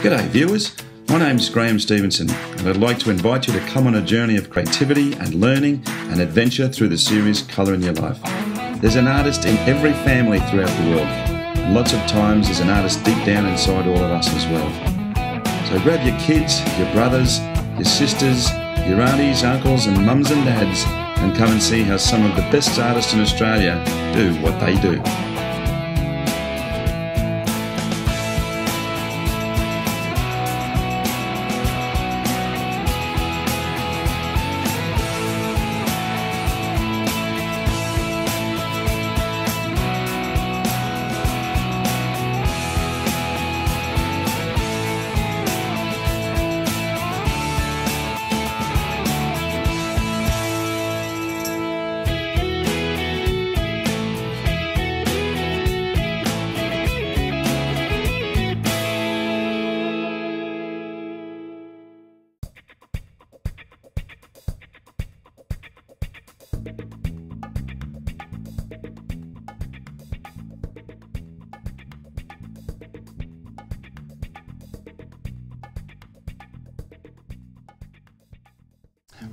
G'day viewers, my name's Graham Stevenson and I'd like to invite you to come on a journey of creativity and learning and adventure through the series Colour in Your Life. There's an artist in every family throughout the world, and lots of times there's an artist deep down inside all of us as well. So grab your kids, your brothers, your sisters, your aunties, uncles and mums and dads and come and see how some of the best artists in Australia do what they do.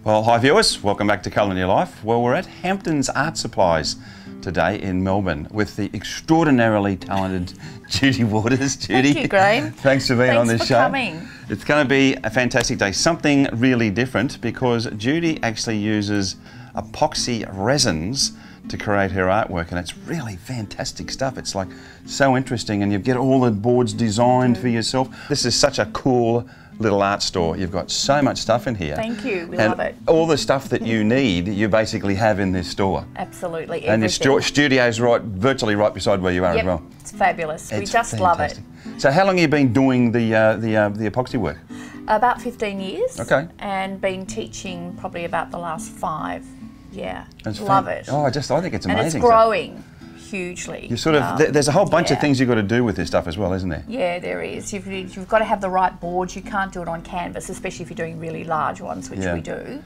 Well, hi viewers, welcome back to Colour in Your Life. Well, we're at Hampton's Art Supplies today in Melbourne with the extraordinarily talented Judy Waters. Judy, thank you, Graham. Thanks for being on this show. Thanks for coming. It's going to be a fantastic day. Something really different because Judy actually uses epoxy resins to create her artwork, and it's really fantastic stuff. It's like so interesting, and you get all the boards designed for yourself. This is such a cool little art store. You've got so much stuff in here. Thank you, we love it. All the stuff that you need, you basically have in this store. Absolutely, and your studio's virtually right beside where you are as well. It's fabulous. We just fantastic. love it. So how long have you been doing the epoxy work? About 15 years. Okay. And been teaching probably about the last 5. Yeah, That's love it. Oh, I think it's amazing. And it's growing hugely. You sort of, there's a whole bunch of things you've got to do with this stuff as well, isn't there? Yeah, there is. You've got to have the right boards. You can't do it on canvas, especially if you're doing really large ones, which we do.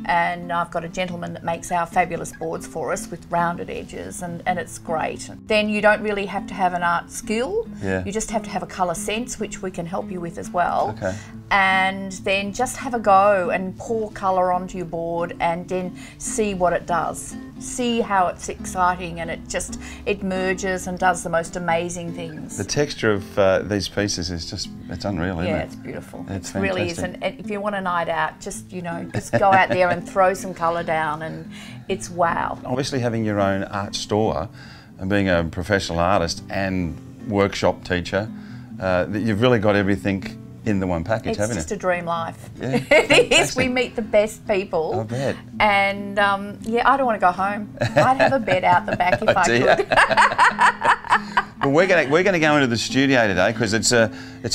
And I've got a gentleman that makes our fabulous boards for us with rounded edges, and it's great. Then you don't really have to have an art skill. Yeah. You just have to have a colour sense, which we can help you with as well. Okay. And then just have a go and pour colour onto your board and then see what it does. See how it's exciting, and it merges and does the most amazing things. The texture of these pieces is it's unreal, isn't it? Yeah, it's beautiful. It really is. And if you want a night out, just go out there and throw some colour down, and it's wow. Obviously having your own art store and being a professional artist and workshop teacher, you've really got everything in the one package, haven't you? It's just a dream life. Yeah, it is. We meet the best people. I bet. And yeah, I don't want to go home. I'd have a bed out the back if I could. Well, we're going to go into the studio today because it's a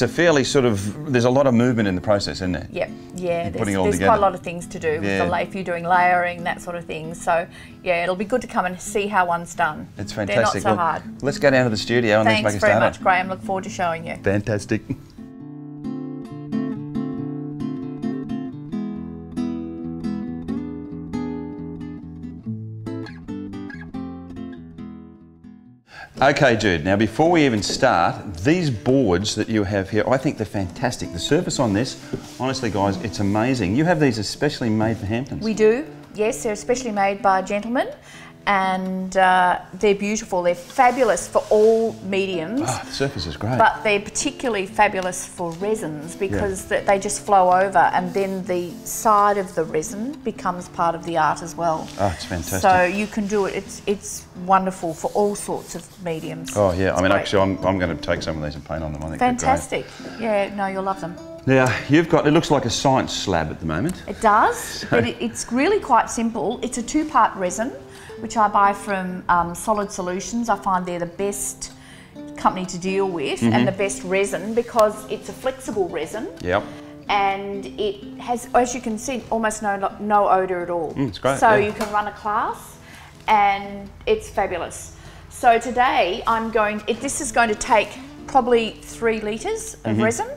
fairly sort of, there's a lot of movement in the process, isn't there? Yep. Yeah. There's quite a lot of things to do with if you're doing layering, that sort of thing. So yeah, it'll be good to come and see how one's done. It's fantastic. They're not so hard. Let's go down to the studio and let's make a start. Thanks very much, Graham. Look forward to showing you. Fantastic. Okay, Jude, now before we even start, these boards that you have here, I think they're fantastic. The surface on this, honestly guys, it's amazing. You have these especially made for Hamptons. We do, yes, they're especially made by a gentleman, and they're beautiful. They're fabulous for all mediums. Oh, the surface is great. But they're particularly fabulous for resins because they just flow over, and then the side of the resin becomes part of the art as well. Oh, it's fantastic. So you can do it. It's wonderful for all sorts of mediums. Oh yeah, I mean actually I'm going to take some of these and paint on them. I think fantastic. Yeah, no, you'll love them. Now you've got, it looks like a science slab at the moment. It does, but it's really quite simple. It's a 2-part resin, which I buy from Solid Solutions. I find they're the best company to deal with and the best resin because it's a flexible resin. Yep. And it has, as you can see, almost no odour at all. It's great. So you can run a class and it's fabulous. So today this is going to take probably 3 litres of resin,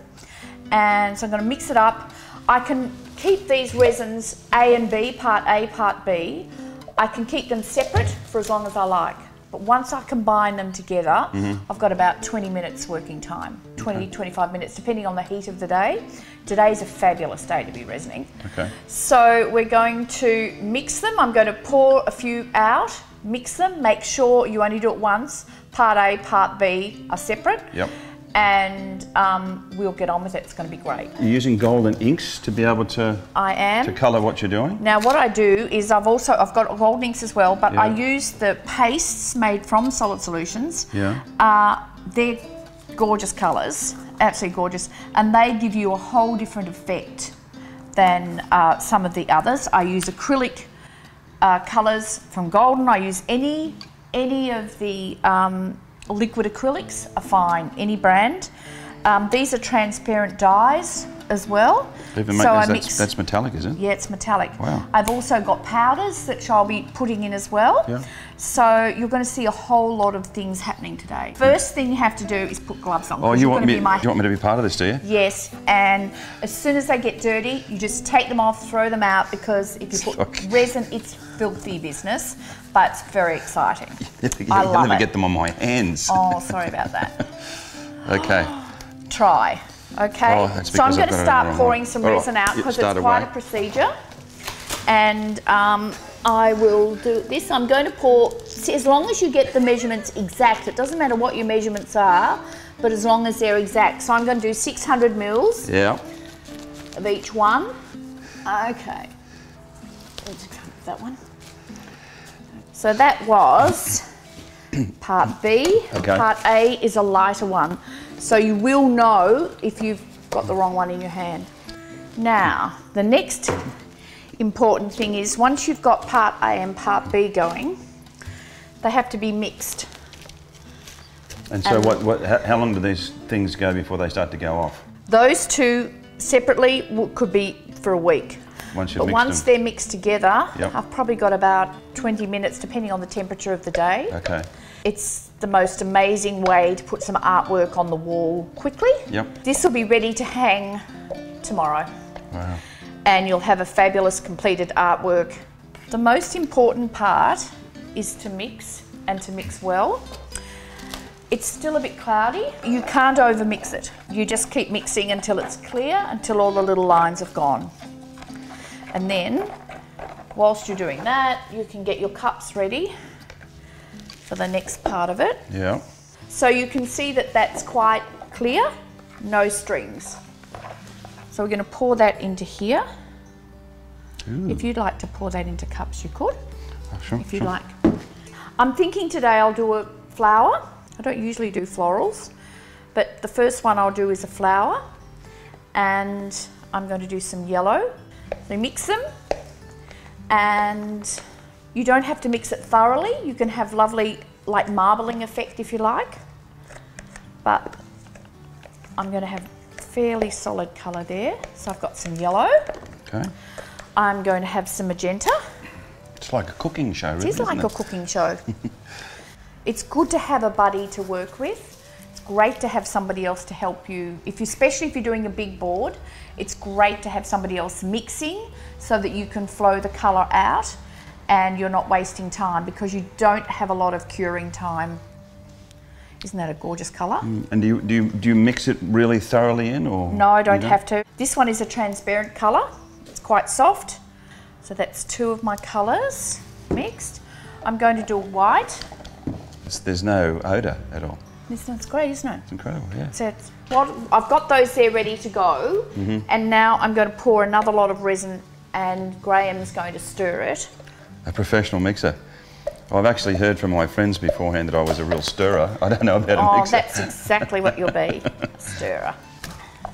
and so I'm going to mix it up. I can keep these resins A and B, part A, part B. I can keep them separate for as long as I like. But once I combine them together, I've got about 20 minutes working time, 25 minutes, depending on the heat of the day. Today's a fabulous day to be resining. Okay. So we're going to mix them. I'm going to pour a few out, mix them, make sure you only do it once. Part A, Part B are separate. Yep. And we'll get on with it. It's going to be great. You're using golden inks to be able to I am. to colour what you're doing? Now what I do is I've got gold inks as well, but I use the pastes made from Solid Solutions. Yeah. They're gorgeous colours, absolutely gorgeous, and they give you a whole different effect than some of the others. I use acrylic colours from Golden. I use any of the liquid acrylics are fine, any brand. These are transparent dyes as well. That's metallic, is it? Yeah, it's metallic. Wow. I've also got powders that I'll be putting in as well. Yeah. So you're going to see a whole lot of things happening today. First thing you have to do is put gloves on. Oh, you want me to be part of this, do you? Yes, and as soon as they get dirty, you just take them off, throw them out, because if you put resin, it's filthy business, but it's very exciting. I love it. I'll never get them on my hands. Oh, sorry about that. Okay. Try. Okay. Oh, that's so I'm because going to I've got it start wrong pouring way. some resin out because it's quite a procedure. And I will do this. I'm going to pour, see, as long as you get the measurements exact, it doesn't matter what your measurements are, but as long as they're exact. So I'm going to do 600 mils of each one. Okay. Let's go with that one. So that was part B. Okay. Part A is a lighter one. So you will know if you've got the wrong one in your hand. Now, the next important thing is once you've got part A and part B going, they have to be mixed. And so how long do these things go before they start to go off? Those two separately could be for a week. Once they're mixed together, I've probably got about 20 minutes depending on the temperature of the day. Okay. It's the most amazing way to put some artwork on the wall quickly. Yep. This will be ready to hang tomorrow. Wow. And you'll have a fabulous completed artwork. The most important part is to mix, and to mix well. It's still a bit cloudy. You can't over mix it. You just keep mixing until it's clear, until all the little lines have gone. And then, whilst you're doing that, you can get your cups ready for the next part of it. Yeah. So you can see that that's quite clear, no strings. So we're going to pour that into here. Ooh. If you'd like to pour that into cups, you could. Oh, sure, if you'd like. I'm thinking today I'll do a flower. I don't usually do florals, but the first one I'll do is a flower, and I'm going to do some yellow. So mix them, and you don't have to mix it thoroughly. You can have lovely, like, marbling effect if you like, but I'm going to have fairly solid colour there. So I've got some yellow. Okay. I'm going to have some magenta. It's like a cooking show, really. It is like a cooking show. It's good to have a buddy to work with. It's great to have somebody else to help you. Especially if you're doing a big board, it's great to have somebody else mixing so that you can flow the colour out and you're not wasting time, because you don't have a lot of curing time. Isn't that a gorgeous colour? And do you mix it really thoroughly in, or? No, I don't have to. This one is a transparent colour. It's quite soft. So that's two of my colours mixed. I'm going to do white. There's no odour at all. It's great, isn't it? It's incredible, yeah. So I've got those there ready to go, and now I'm going to pour another lot of resin, and Graham's going to stir it. A professional mixer. Well, I've actually heard from my friends beforehand that I was a real stirrer. I don't know about a mixer. Oh, that's exactly what you'll be, a stirrer.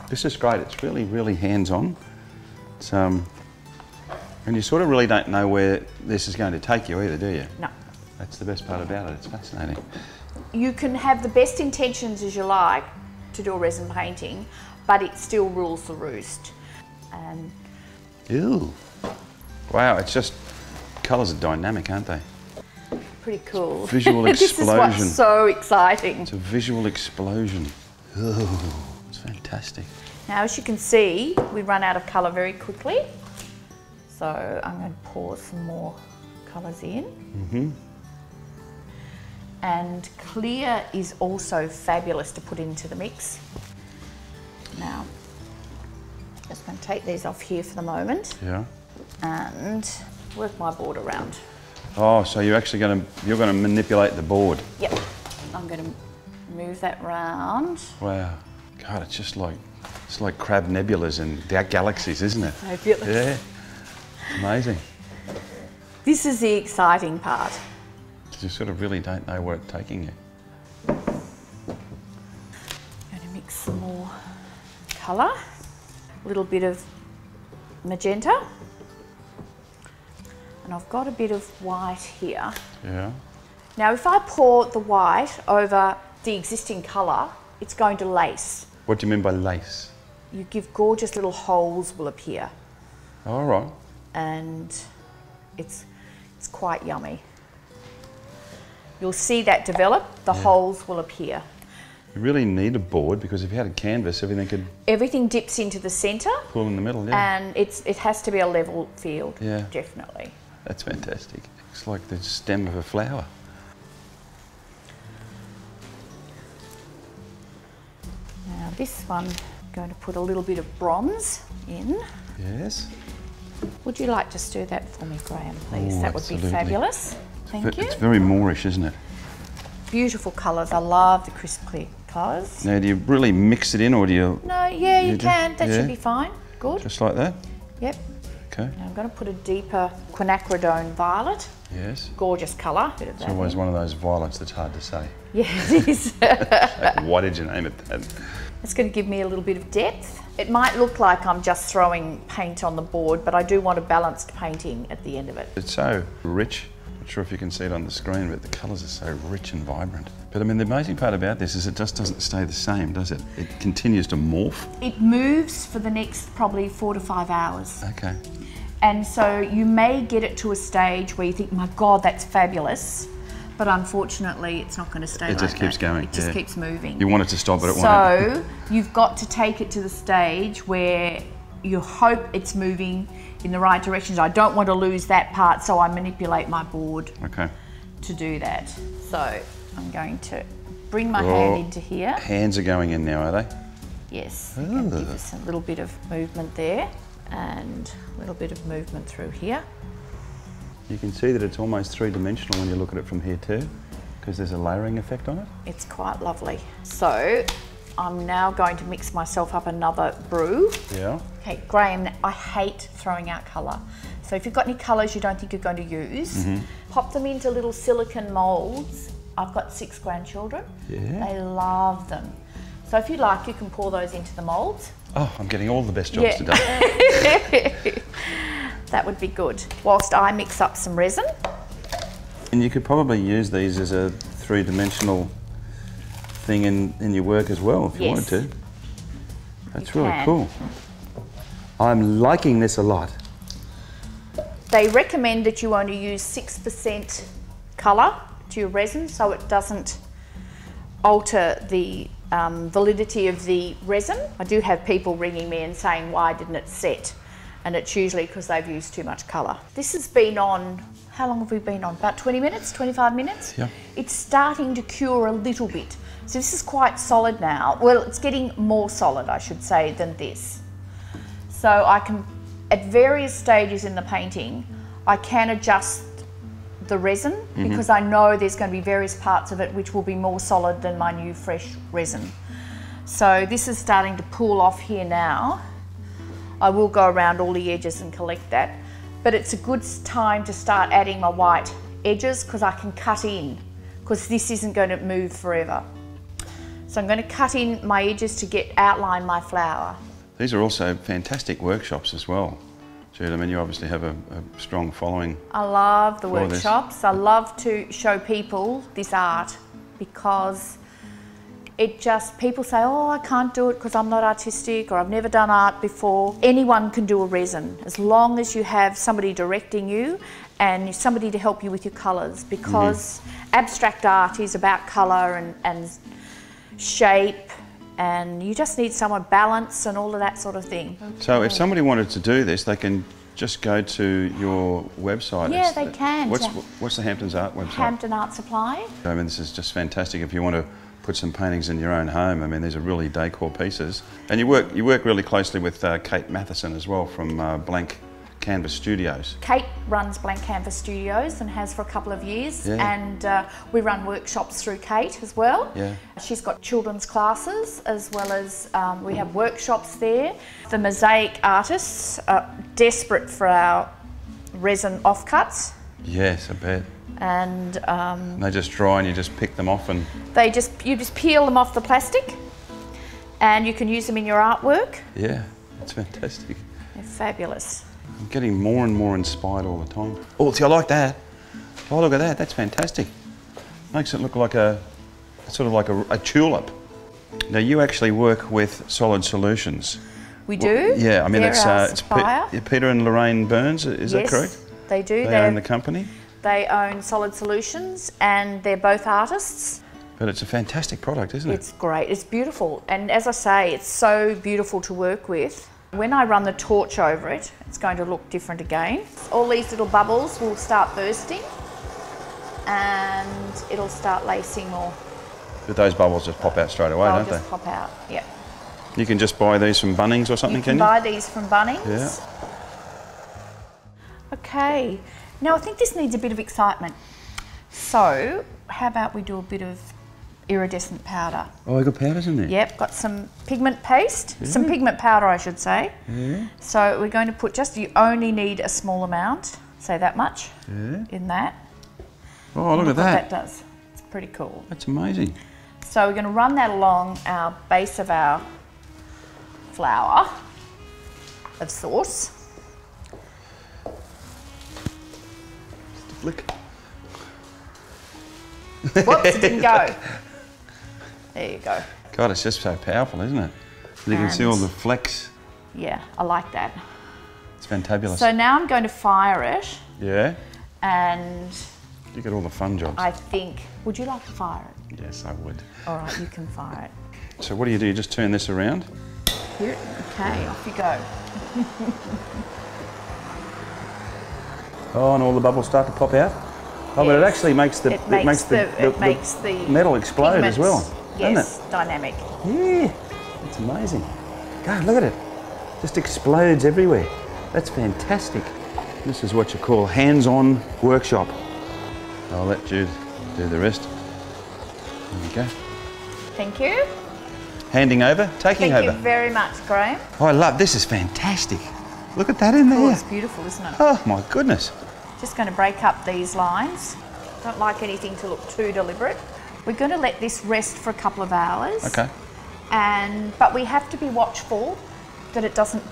This is great. It's really, really hands-on. It's and you sort of really don't know where this is going to take you either, do you? No. That's the best part about it. It's fascinating. You can have the best intentions as you like to do a resin painting, but it still rules the roost. And ew. Wow, it's just, colours are dynamic, aren't they? Pretty cool. Visual explosion. This is what's so exciting. It's a visual explosion. Oh, it's fantastic. Now, as you can see, we run out of colour very quickly. So I'm going to pour some more colours in. And clear is also fabulous to put into the mix. Now, just going to take these off here for the moment. Yeah. And work my board around. Oh, so you're actually going to manipulate the board. Yep. I'm going to move that round. Wow. God, it's like crab nebulas and galaxies, isn't it? Fabulous. Yeah. Amazing. This is the exciting part. You sort of really don't know where it's taking you. I'm going to mix some more colour. A little bit of magenta. And I've got a bit of white here. Yeah. Now, if I pour the white over the existing colour, it's going to lace. What do you mean by lace? You give gorgeous little holes will appear. All right. And it's quite yummy. You'll see that develop, the holes will appear. You really need a board because if you had a canvas, everything could... Everything dips into the centre. Pull in the middle, yeah. And it has to be a level field, Yeah. definitely. That's fantastic. It's like the stem of a flower. Now this one, I'm going to put a little bit of bronze in. Yes. Would you like to stir that for me, Graham, please? Oh, That would be absolutely. fabulous. Thank you. It's very Moorish, isn't it? Beautiful colours. I love the crisp clear colours. Now, do you really mix it in or do you... No, yeah, you do? can. That Yeah. should be fine. Good. Just like that? Yep. Okay. Now I'm going to put a deeper quinacridone violet. Yes. Gorgeous colour. Bit of It's that always in. one of those violets that's hard to say. Yeah, it is. Why did you name it that? It's going to give me a little bit of depth. It might look like I'm just throwing paint on the board, but I do want a balanced painting at the end of it. It's so rich. Not sure if you can see it on the screen, but the colours are so rich and vibrant. But I mean, the amazing part about this is it just doesn't stay the same, does it? It continues to morph. It moves for the next probably 4 to 5 hours. Okay. And so you may get it to a stage where you think, my God, that's fabulous. But unfortunately, it's not going to stay like It just keeps going. It just yeah. keeps moving. You want it to stop, but it won't. So you've got to take it to the stage where you hope it's moving in the right directions. I don't want to lose that part, so I manipulate my board Okay. to do that. So I'm going to bring my hand into here. Hands are going in now, are they? Yes, I'm going to give us a little bit of movement there and a little bit of movement through here. You can see that it's almost three-dimensional when you look at it from here too, because there's a layering effect on it. It's quite lovely. So I'm now going to mix myself up another brew. Yeah. Okay, Graham, I hate throwing out colour. So if you've got any colours you don't think you're going to use, pop them into little silicone moulds. I've got 6 grandchildren. Yeah. They love them. So if you like, you can pour those into the moulds. Oh, I'm getting all the best jobs today. That would be good. Whilst I mix up some resin. And you could probably use these as a three-dimensional thing in your work as well, if you wanted to. That's really cool. I'm liking this a lot. They recommend that you only use 6% colour to your resin so it doesn't alter the validity of the resin. I do have people ringing me and saying, why didn't it set? And it's usually because they've used too much colour. This has been on, how long have we been on? About 20 minutes, 25 minutes? Yeah. It's starting to cure a little bit. So this is quite solid now. Well, it's getting more solid, I should say, than this. So I can, at various stages in the painting, I can adjust the resin because I know there's going to be various parts of it which will be more solid than my new fresh resin. So this is starting to pull off here now. I will go around all the edges and collect that, but it's a good time to start adding my white edges because I can cut in, because this isn't going to move forever. So I'm going to cut in my edges to outline my flower. These are also fantastic workshops as well, Jude. I mean, you obviously have a strong following. I love the for this. workshops. I love to show people this art because people say, oh, I can't do it because I'm not artistic or I've never done art before. Anyone can do a resin as long as you have somebody directing you and somebody to help you with your colours, because abstract art is about colour and shape, and you just need someone balance and all of that sort of thing. So if somebody wanted to do this, they can just go to your website. Yeah, they can. What's the Hampton's Art website? Hampton Art Supply. I mean, this is just fantastic if you want to put some paintings in your own home. I mean, these are really decor pieces. And you work really closely with Kate Matheson as well from Blank Canvas Studios. Kate runs Blank Canvas Studios and has for a couple of years, and we run workshops through Kate as well. Yeah. She's got children's classes as well as we have workshops there. The mosaic artists are desperate for our resin offcuts. Yes, I bet. And they just dry and you just pick them off and... You just peel them off the plastic and you can use them in your artwork. Yeah, that's fantastic. They're fabulous. I'm getting more and more inspired all the time. Oh, see, I like that. Oh, look at that. That's fantastic. Makes it look like a sort of like a tulip. Now, you actually work with Solid Solutions. We do. Well, yeah, I mean, it's Peter and Lorraine Burns, is that correct? They do. They own the company? They own Solid Solutions and they're both artists. But it's a fantastic product, isn't it? It's great. It's beautiful. And as I say, it's so beautiful to work with. When I run the torch over it, it's going to look different again. All these little bubbles will start bursting and it'll start lacing more. But those bubbles just pop out straight away, don't they? They'll just pop out, yeah. You can just buy these from Bunnings or something, can you? You can buy these from Bunnings. Yeah. Okay, now I think this needs a bit of excitement. So, how about we do a bit of iridescent powder? Oh, you got powders in there? Yep, got some pigment paste, some pigment powder I should say. Yeah. So we're going to put you only need a small amount, say that much, in that. Oh, look at that. What that does. It's pretty cool. That's amazing. So we're going to run that along our base of our flour of sauce. Just a flick. Whoops, it didn't go. There you go. God, it's just so powerful, isn't it? You can see all the flecks. Yeah, I like that. It's fantabulous. So now I'm going to fire it. Yeah? And... you get all the fun jobs. I think... would you like to fire it? Yes, I would. All right, you can fire it. So what do? You just turn this around? Here, okay, off you go. Oh, and all the bubbles start to pop out? Oh, yes. But it actually makes the metal explode as well, yes, doesn't it? Dynamic. Yeah, it's amazing. God, look at it. Just explodes everywhere. That's fantastic. This is what you call hands-on workshop. I'll let Jude do the rest. There you go. Thank you. Handing over, taking over. Thank you very much, Graham. Oh, I love this. Is fantastic. Look at that in there. Oh, it's beautiful, isn't it? Oh my goodness. Just going to break up these lines. Don't like anything to look too deliberate. We're going to let this rest for a couple of hours. Okay. But we have to be watchful that it doesn't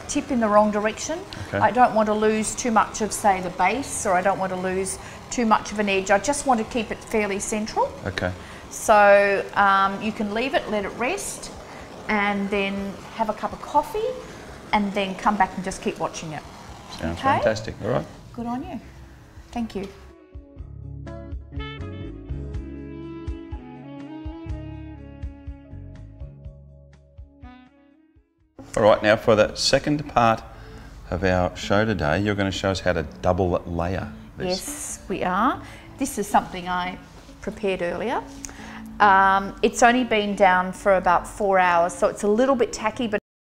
tip in the wrong direction. Okay. I don't want to lose too much of, say, the base, or I don't want to lose too much of an edge. I just want to keep it fairly central. Okay. So you can leave it, let it rest, and then have a cup of coffee, and then come back and just keep watching it. Sounds fantastic. All right. Good on you. Thank you. All right, now for the second part of our show today, you're going to show us how to double layer this. Yes, we are. This is something I prepared earlier. It's only been down for about 4 hours, so it's a little bit tacky, but